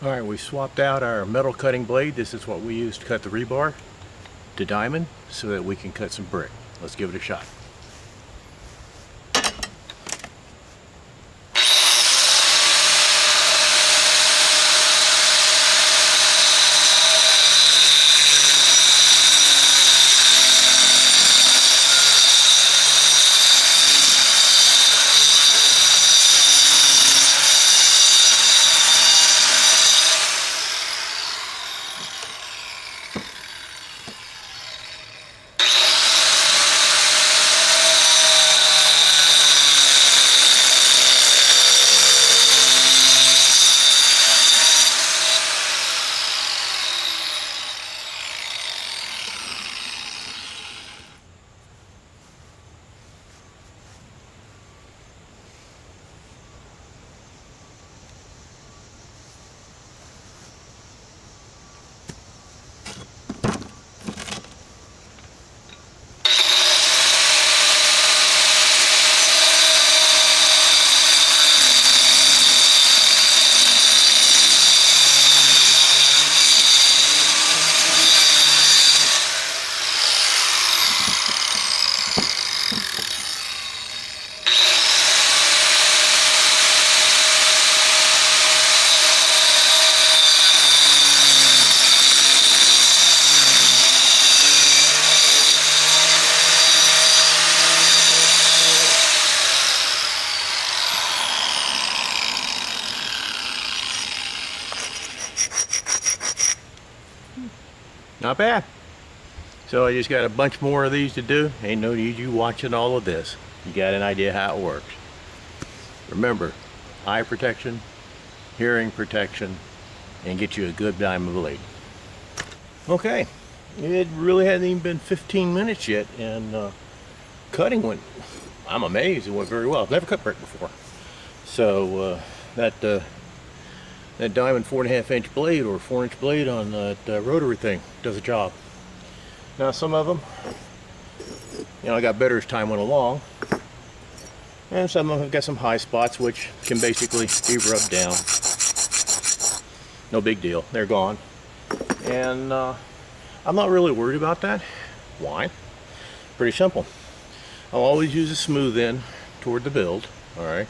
Alright, we swapped out our metal cutting blade. This is what we use to cut the rebar to diamond so that we can cut some brick. Let's give it a shot. Not bad. So I just got a bunch more of these to do. Ain't no need you watching all of this. You got an idea how it works. Remember, eye protection, hearing protection, and get you a good diamond blade. Okay, it really hasn't even been 15 minutes yet, and cutting went, I'm amazed, it went very well. I've never cut brick before. So that diamond 4.5 inch blade or 4-inch blade on that rotary thing does the job. Now some of them, I got better as time went along, and some of them have got some high spots which can basically be rubbed down. No big deal, they're gone. And I'm not really worried about that. Why? Pretty simple. I'll always use a smooth end toward the build, alright?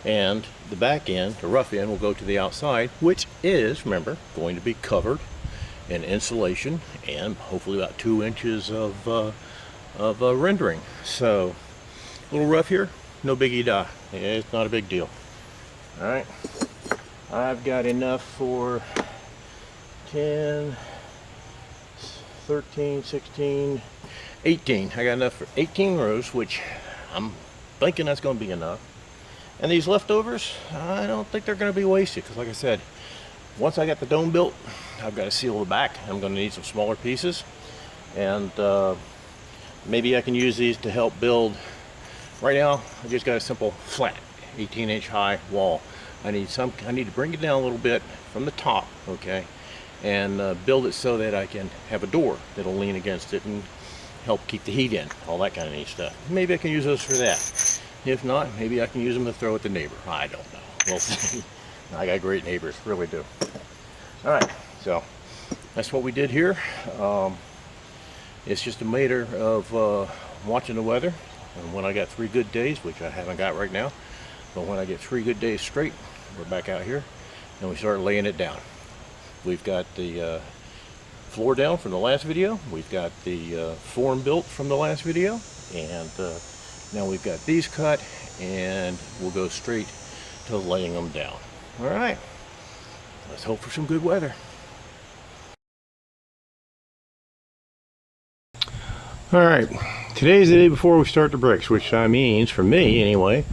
And the back end, the rough end, will go to the outside, which is, remember, going to be covered in insulation and hopefully about 2 inches of rendering. So, a little rough here, no biggie da. It's not a big deal. Alright, I've got enough for 10, 13, 16, 18. I got enough for 18 rows, which I'm thinking that's going to be enough. And these leftovers, I don't think they're going to be wasted, because like I said, once I got the dome built, I've got to seal the back. I'm going to need some smaller pieces, and maybe I can use these to help build. Right now, I just got a simple flat 18-inch high wall. I need to bring it down a little bit from the top, okay, and build it so that I can have a door that'll lean against it and help keep the heat in, all that kind of neat stuff. Maybe I can use those for that. If not, maybe I can use them to throw at the neighbor. I don't know. We'll see. I got great neighbors, really do. Alright, so that's what we did here. It's just a matter of watching the weather. And when I got 3 good days, which I haven't got right now, but when I get 3 good days straight, we're back out here and we start laying it down. We've got the floor down from the last video. We've got the form built from the last video, and now we've got these cut, and we'll go straight to laying them down. All right, let's hope for some good weather. All right, today's the day before we start the bricks, which means, for me anyway,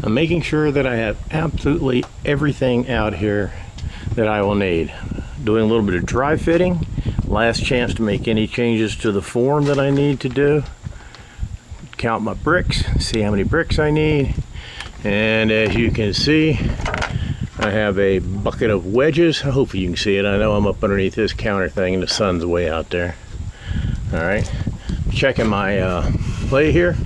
I'm making sure that I have absolutely everything out here that I will need. Doing a little bit of dry fitting, last chance to make any changes to the form that I need to do. Count my bricks, see how many bricks I need, and as you can see, I have a bucket of wedges. Hopefully you can see it. I know I'm up underneath this counter thing and the sun's way out there. All right, checking my plate here,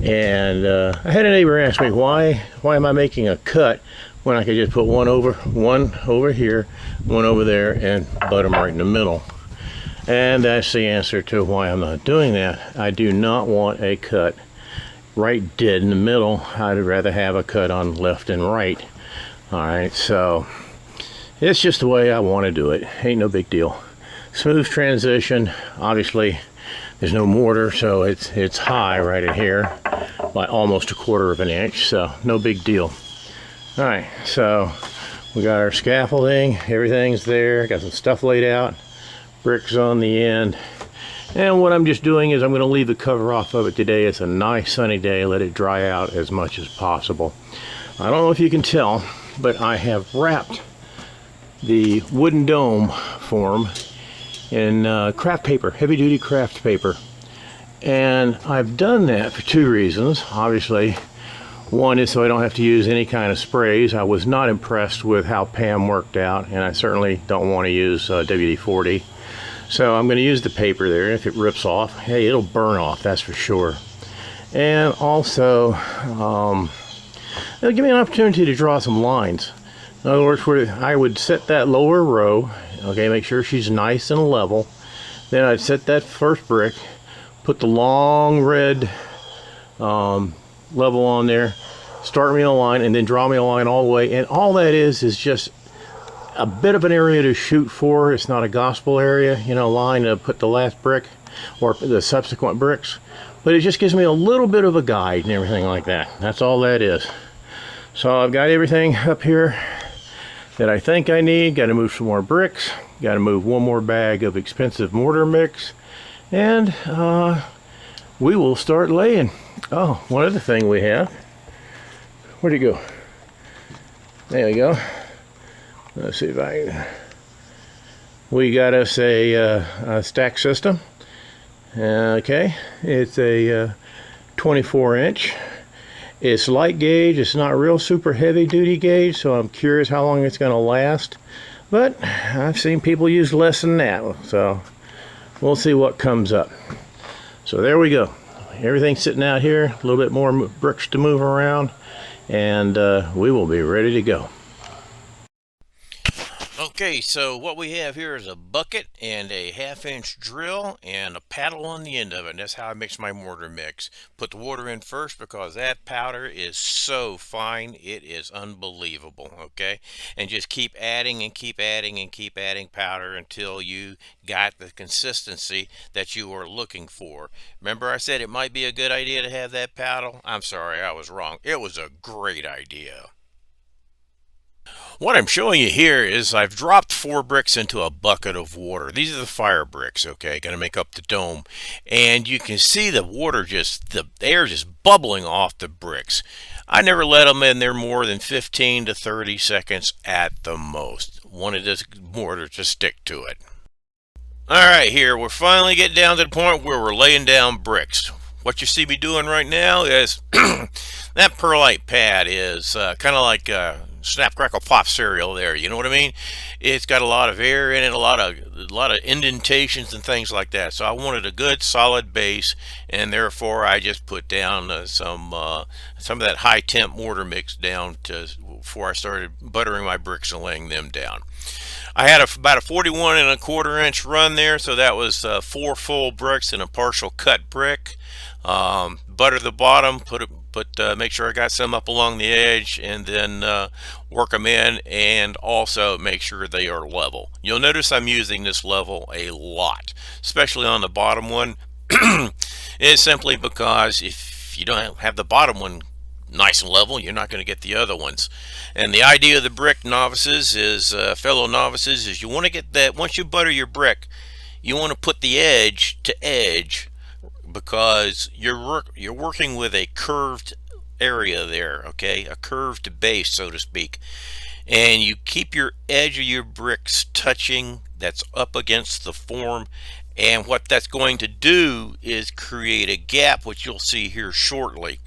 And I had a neighbor ask me, why am I making a cut when I could just put one over here, one over there, and butt them right in the middle. And that's the answer to why I'm not doing that. I do not want a cut right dead in the middle. I'd rather have a cut on left and right. All right, so it's just the way I want to do it. Ain't no big deal. Smooth transition. Obviously, there's no mortar, so it's high right in here by almost 1/4 of an inch, so no big deal. All right, so we got our scaffolding. Everything's there. Got some stuff laid out. Bricks on the end. And what I'm just doing is I'm going to leave the cover off of it today. It's a nice sunny day. Let it dry out as much as possible. I don't know if you can tell, but I have wrapped the wooden dome form in craft paper, heavy duty craft paper. And I've done that for 2 reasons. Obviously, one is so I don't have to use any kind of sprays. I was not impressed with how Pam worked out, and I certainly don't want to use WD-40. So I'm going to use the paper there. If it rips off, hey, it'll burn off, that's for sure. And also, it'll give me an opportunity to draw some lines. In other words, where I would set that lower row, okay, make sure she's nice and level. Then I'd set that first brick, put the long red level on there, start me a line, and then draw me a line all the way. And all that is just a bit of an area to shoot for. It's not a gospel area, you know, line to put the last brick or the subsequent bricks, but it just gives me a little bit of a guide and everything like that. That's all that is. So I've got everything up here that I think I need. Got to move some more bricks, got to move one more bag of expensive mortar mix, and we will start laying. Oh, one other thing we have. Where'd it go? There we go. Let's see if I. We got us a stack system. Okay, it's a 24-inch. It's light gauge. It's not real super heavy duty gauge, so I'm curious how long it's going to last. But I've seen people use less than that, so we'll see what comes up. So there we go. Everything's sitting out here. A little bit more bricks to move around, and we will be ready to go. Okay, so what we have here is a bucket and a 1/2-inch drill and a paddle on the end of it. And that's how I mix my mortar mix. Put the water in first because that powder is so fine, it is unbelievable, okay? And just keep adding and keep adding and keep adding powder until you got the consistency that you are looking for. Remember I said it might be a good idea to have that paddle? I'm sorry, I was wrong. It was a great idea. What I'm showing you here is I've dropped 4 bricks into a bucket of water. These are the fire bricks, okay, going to make up the dome. And you can see the water the air just bubbling off the bricks. I never let them in there more than 15 to 30 seconds at the most. Wanted this mortar to stick to it. Alright, here we're finally getting down to the point where we're laying down bricks. What you see me doing right now is that perlite pad is kind of like Snap Crackle Pop cereal there, you know what I mean? It's got a lot of air in it, a lot of indentations and things like that. So I wanted a good solid base, and therefore I just put down some of that high temp mortar mix down before I started buttering my bricks and laying them down. I had about a 41 1/4 inch run there, so that was 4 full bricks and a partial cut brick. Butter the bottom, make sure I got some up along the edge, and then work them in, and also make sure they are level. You'll notice I'm using this level a lot, especially on the bottom one. It's simply because if you don't have the bottom one nice and level, you're not going to get the other ones. And the idea of the brick, novices, is fellow novices, is you want to get that once you butter your brick, you want to put the edge to edge, because you're working with a curved area there, okay, a curved base, so to speak, and you keep your edge of your bricks touching, that's up against the form, and what that's going to do is create a gap, which you'll see here shortly,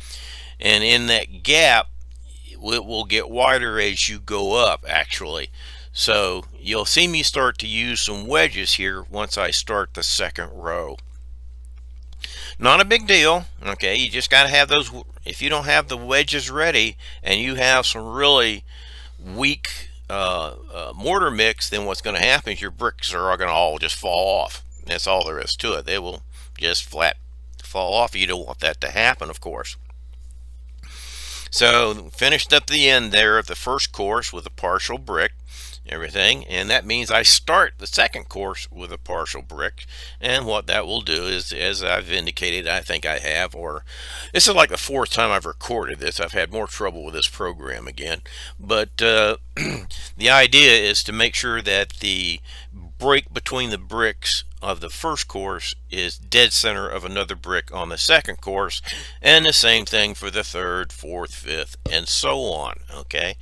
and in that gap it will get wider as you go up, actually. So you'll see me start to use some wedges here once I start the second row. Not a big deal. Okay, you just got to have those. If you don't have the wedges ready and you have some really weak mortar mix, then what's going to happen is your bricks are going to all just fall off. That's all there is to it. They will just flat fall off. You don't want that to happen, of course. So finished up the end there of the first course with a partial brick, everything, and that means I start the second course with a partial brick. And what that will do is, as I've indicated, I think I have, or this is like the fourth time I've recorded this. I've had more trouble with this program again, but the idea is to make sure that the break between the bricks of the first course is dead center of another brick on the second course, and the same thing for the third, fourth, fifth, and so on. Okay,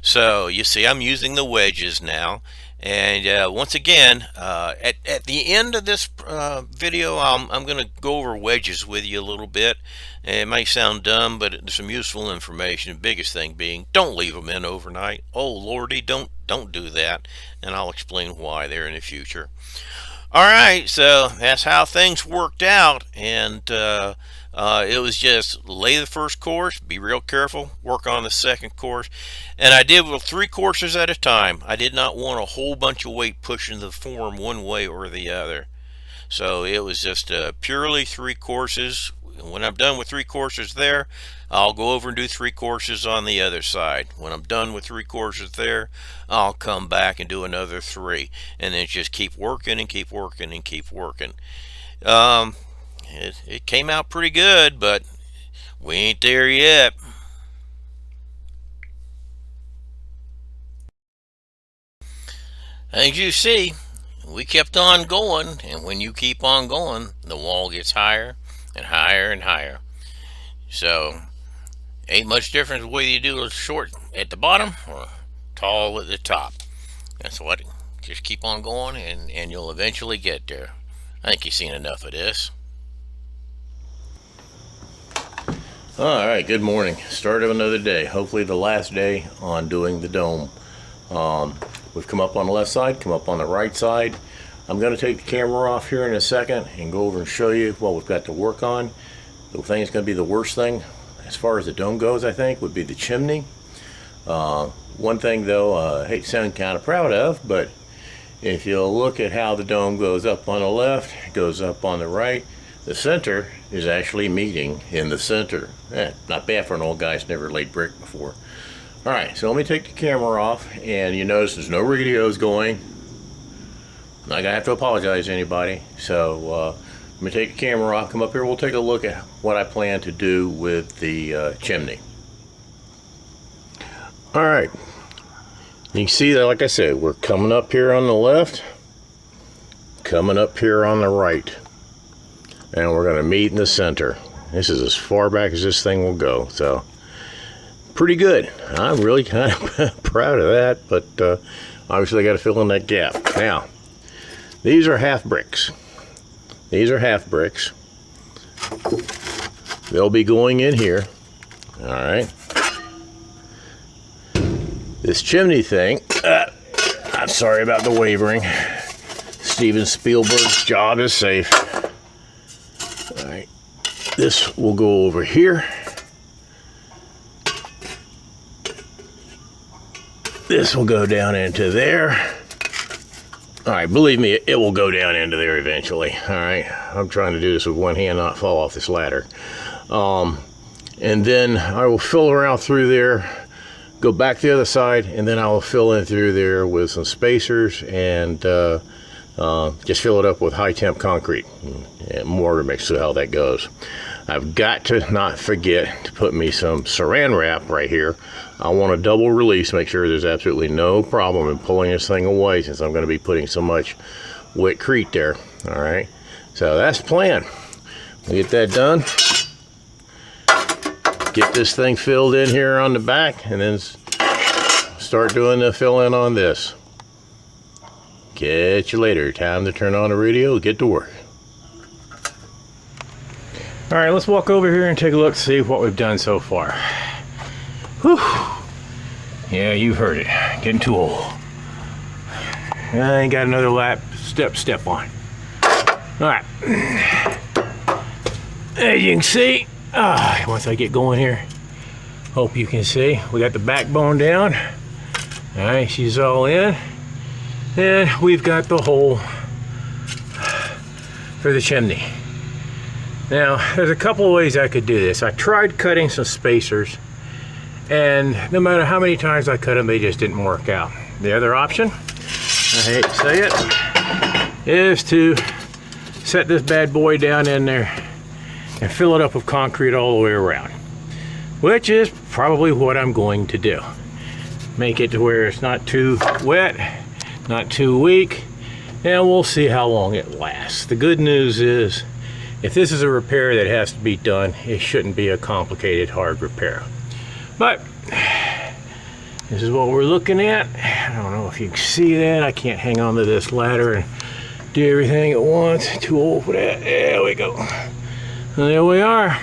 so you see I'm using the wedges now, and once again at the end of this video I'm going to go over wedges with you a little bit. It might sound dumb, but there's some useful information. The biggest thing being, don't leave them in overnight. Oh lordy, don't do that, and I'll explain why there in the future. Alright, so that's how things worked out, and it was just lay the first course, be real careful, work on the second course, and I did with 3 courses at a time. I did not want a whole bunch of weight pushing the form one way or the other. So it was just purely 3 courses. When I'm done with 3 courses there, I'll go over and do 3 courses on the other side. When I'm done with 3 courses there, I'll come back and do another 3, and then just keep working and keep working and keep working. It came out pretty good, but we ain't there yet. As you see, we kept on going, and when you keep on going, the wall gets higher and higher and higher. So ain't much difference whether you do a short at the bottom or tall at the top. That's what, just keep on going, and you'll eventually get there. I think you've seen enough of this. Alright, good morning. Start of another day. Hopefully the last day on doing the dome. We've come up on the left side, come up on the right side. I'm going to take the camera off here in a second and go over and show you what we've got to work on. The thing that's going to be the worst thing as far as the dome goes, I think, would be the chimney. One thing though, I hate to sound kind of proud of, but if you look at how the dome goes up on the left, it goes up on the right, the center is actually meeting in the center. Not bad for an old guy who's never laid brick before. Alright, so let me take the camera off, and you notice there's no radios going. I'm not gonna have to apologize to anybody. So let me take the camera off, come up here, we'll take a look at what I plan to do with the chimney. Alright, you can see that, like I said, we're coming up here on the left, coming up here on the right, and we're gonna meet in the center. This is as far back as this thing will go, so pretty good. I'm really kind of proud of that, but obviously I got to fill in that gap. Now, these are half bricks. These are half bricks. They'll be going in here. All right. This chimney thing, I'm sorry about the wavering. Steven Spielberg's job is safe. All right. This will go over here. This will go down into there. All right, believe me, it will go down into there eventually. All right, I'm trying to do this with one hand, not fall off this ladder. And then I will fill around through there, go back the other side, and then I will fill in through there with some spacers and just fill it up with high temp concrete and mortar mix. So how that goes. I've got to not forget to put me some saran wrap right here. I want a double release, make sure there's absolutely no problem in pulling this thing away, since I'm going to be putting so much wetcrete there. All right, so that's the plan. We'll get that done. Get this thing filled in here on the back, and then start doing the fill in on this. Catch you later. Time to turn on the radio, get to work. All right, let's walk over here and take a look, see what we've done so far. Whew. Yeah, you've heard it. Getting too old. I ain't got another lap step on. All right. as you can see, once I get going here, hope you can see, we got the backbone down. All right, she's all in. And we've got the hole for the chimney. Now, there's a couple of ways I could do this. I tried cutting some spacers, and no matter how many times I cut them, they just didn't work out. The other option, I hate to say it, is to set this bad boy down in there and fill it up with concrete all the way around, which is probably what I'm going to do. Make it to where it's not too wet, not too weak, and we'll see how long it lasts. The good news is, if this is a repair that has to be done, it shouldn't be a complicated, hard repair. But this is what we're looking at. I don't know if you can see that. I can't hang on to this ladder and do everything at once. Too old for that. There we go. And there we are.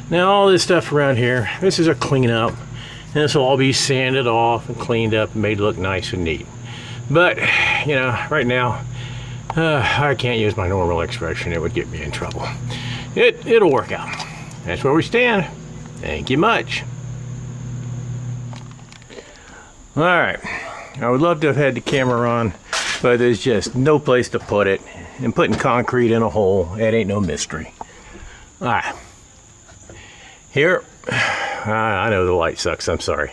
Now all this stuff around here, this is a cleanup. And this will all be sanded off and cleaned up and made look nice and neat. But, you know, right now, I can't use my normal expression. It would get me in trouble. It'll work out. That's where we stand. Thank you much. All right. I would love to have had the camera on, but there's just no place to put it. And putting concrete in a hole, that ain't no mystery. All right. Here, I know the light sucks. I'm sorry.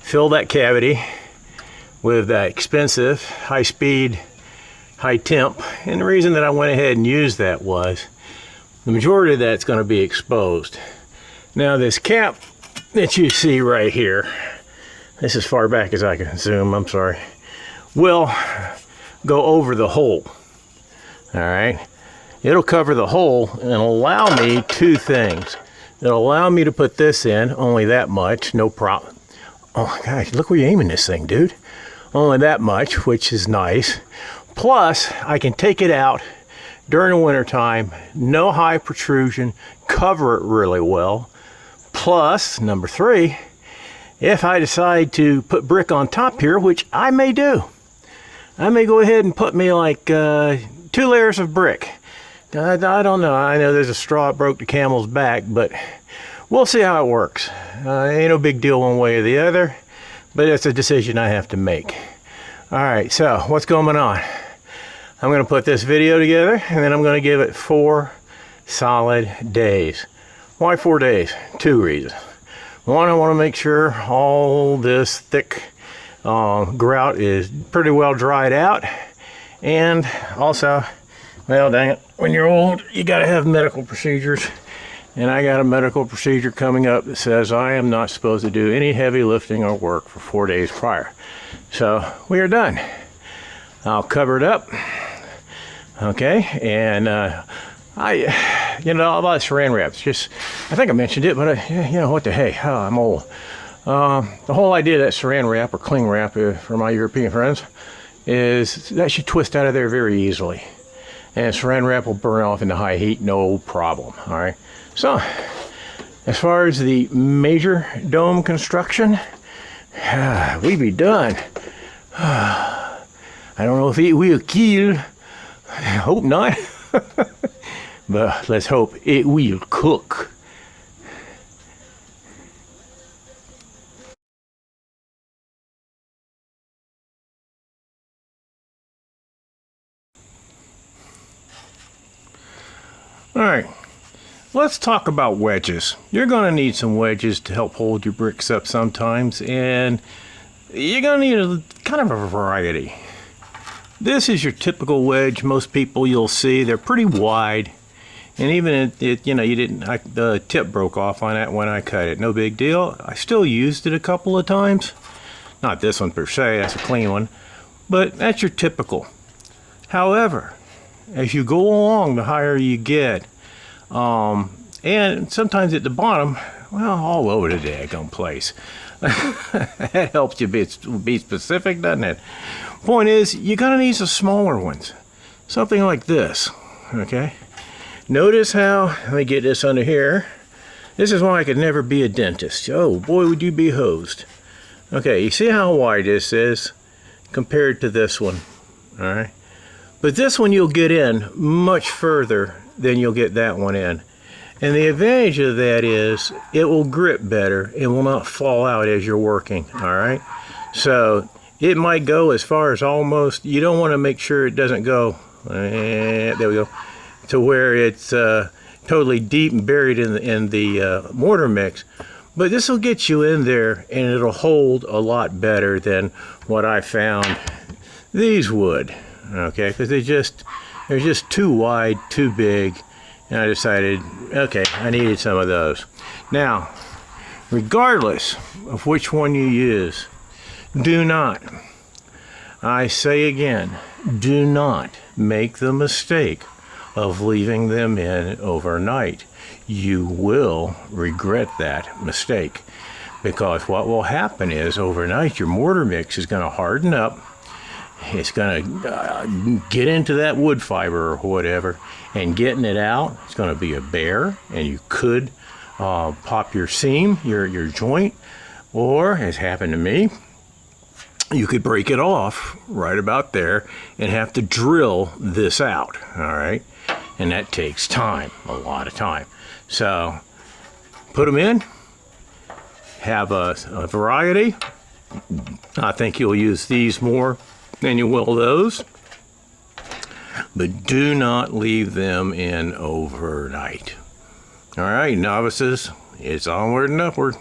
Fill that cavity with that expensive, high-speed, high temp, and the reason that I went ahead and used that was the majority of that's going to be exposed. Now this cap that you see right here, this is as far back as I can zoom, I'm sorry, will go over the hole. All right, it'll cover the hole and allow me two things. It'll allow me to put this in, only that much, no problem. Oh my gosh, look where you're aiming this thing, dude. Only that much, which is nice. Plus, I can take it out during the winter time, no high protrusion, cover it really well. Plus, number three, if I decide to put brick on top here, which I may do, I may go ahead and put me like 2 layers of brick. I don't know. I know there's a straw that broke the camel's back, but we'll see how it works. Ain't no big deal one way or the other, but it's a decision I have to make. All right, so what's going on? I'm going to put this video together, and then I'm going to give it 4 solid days. Why 4 days? 2 reasons. One, I want to make sure all this thick grout is pretty well dried out. And also, well, dang it, when you're old, you got to have medical procedures. And I got a medical procedure coming up that says I am not supposed to do any heavy lifting or work for 4 days prior. So we are done. I'll cover it up. Okay, and you know, all about saran wrap. It's just, I think I mentioned it, but you know, what the hey, oh, I'm old. The whole idea of that saran wrap or cling wrap for my European friends is that should twist out of there very easily. And saran wrap will burn off in the high heat, no problem. All right. So, as far as the major dome construction, we be done. I don't know if it will kill. I hope not. But let's hope it will cook. All right, let's talk about wedges. You're going to need some wedges to help hold your bricks up sometimes, and you're going to need a kind of a variety. This is your typical wedge. Most people you'll see, they're pretty wide, and even you know, the tip broke off on that when I cut it. No big deal. I still used it a couple of times. Not this one per se, that's a clean one, but that's your typical. However, as you go along, the higher you get, and sometimes at the bottom, well, all over the daggone place. That helps you be specific, doesn't it? Point is, you're gonna need some smaller ones, something like this. Okay, notice how, let me get this under here. This is why I could never be a dentist. Oh boy, would you be hosed. Okay, you see how wide this is compared to this one. All right, but this one you'll get in much further than you'll get that one in. And the advantage of that is it will grip better. It will not fall out as you're working, all right? So it might go as far as almost, you don't want to make sure it doesn't go, there we go, to where it's totally deep and buried in the mortar mix. But this will get you in there and it'll hold a lot better than what I found these would, okay? Because they're just too wide, too big, and I decided, okay, I needed some of those. Now, regardless of which one you use, do not, I say again, do not make the mistake of leaving them in overnight. You will regret that mistake, because what will happen is overnight your mortar mix is going to harden up. It's going to get into that wood fiber or whatever, and getting it out, it's going to be a bear, and you could pop your seam, your joint, or, as happened to me, you could break it off right about there and have to drill this out, all right? And that takes time, a lot of time. So put them in, have a variety. I think you'll use these more than you will those, but do not leave them in overnight. All right, novices, it's onward and upward.